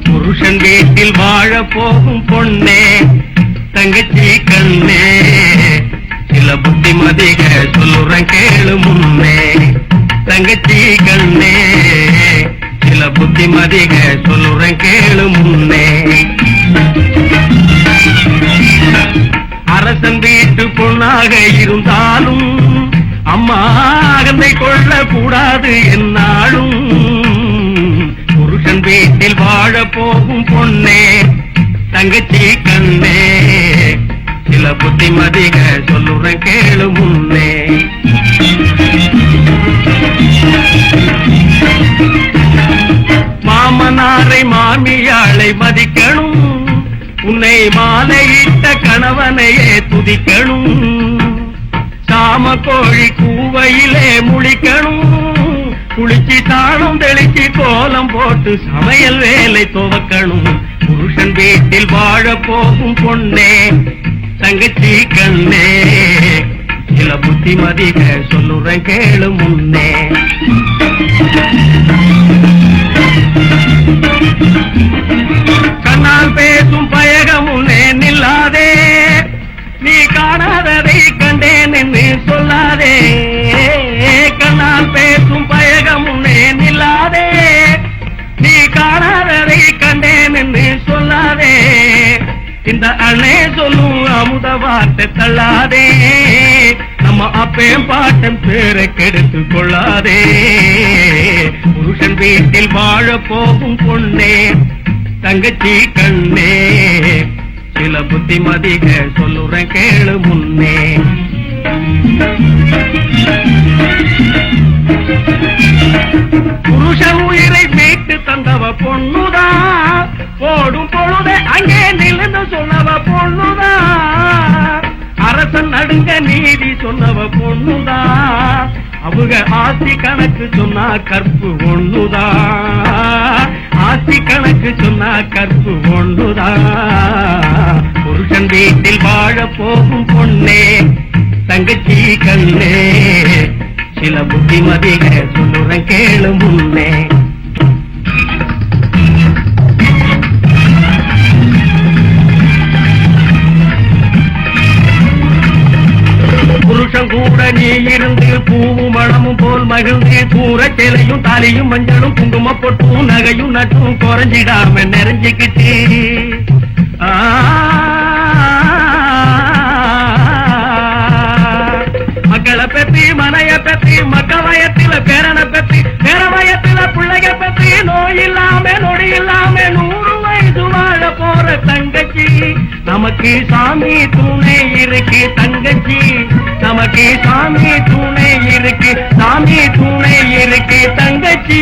புருஷன் வீட்டில் வாழ போகும் பொண்ணே தங்கச்சி கண்ணே சில புத்திமதிக சொல்லுறேன் கேளு முன்னே தங்கச்சி கண்ணே சில புத்திமதிக சொல்லுறேன் கேளு முன்னே அரசன் வீட்டு பொண்ணாக இருந்தாலும் அம்மா அகந்தை கொள்ள கூடாது என்னாலும் புருஷன் வீட்டில் வாழ போகும் பொண்ணே தங்கச்சி கண்ணே சில புத்திமதிக சொல்லுறேன் கேளு முன்னே மாமனாரை மாமியாளை மதிக்கணும் உன்னை மாலையிட்ட கணவனையே துதிக்கணும் சாம கோழி கூவையிலே முழிக்கணும் குளிச்சு தானும் தெளிச்சு கோலம் போட்டு சமையல் வேலை துவக்கணும் புருஷன் வீட்டில் வாழ போகும் பொண்ணே தங்கச்சி கண்ணே சில புத்திமதிக சொல்லுறேன் கேளு முன்னே கண்ணால் பேசும் பயகம் முன்னே நில்லாதே நீ காணாததை கண்டேன் என்று சொல்லாதே கண்ணால் பேசும் பயகம் முன்னே நில்லாதே நீ காணாததை கண்டேன் என்று சொல்லாதே இந்த அண்ணே சொல்லும் அமுத வார்த்தை தள்ளாதே நம்ம அப்பேம் பாட்டம் பேரை கெடுத்து கொள்ளாதே புருஷன் வீட்டில் வாழ போகும் பொண்ணே தங்கச்சி கண்ணே சில புத்திமதிக சொல்லுறேன் கேளு முன்னே புருஷன் உயிரை மீட்டு தந்தவ பொண்ணுதான் போடும் பொழுதே அங்கே நிலந்து சொன்னவ பொண்ணுதான் அரசன் நடுங்க நீதி சொன்னவ பொண்ணுதான் அவங்க ஆசி கணக்கு சொன்னா கற்பு ஒண்ணுதான் ஆசி கணக்கு சொன்னா கற்பு ஒண்ணுதான் புருஷன் வீட்டில் வாழ போகும் பொண்ணே தங்கச்சி கண்ணே சில புத்திமதிக சொல்லுறேன் கேளு முன்னே புருஷன் கூட நீ இருந்து பூவும் மணமும் போல் மகிழ்ந்து கூற சேலையும் தாலியும் மஞ்சளும் குங்கும பொட்டும் நகையும் நட்டும் குறைஞ்சிடாம நிறைஞ்சுக்கிட்டு மக்களை பத்தி மனைய பத்தி மக்க வயத்தில பேரனை பத்தி பேர வயத்தில பிள்ளைய பத்தி நோய் இல்லாம நொடி இல்லாம 100 வயசு வாழ போற தங்கச்சி நமக்கு சாமி துணை இருக்கு தங்கச்சி நமக்கு சாமி துணை இருக்கு சாமி துணை இருக்கு தங்கச்சி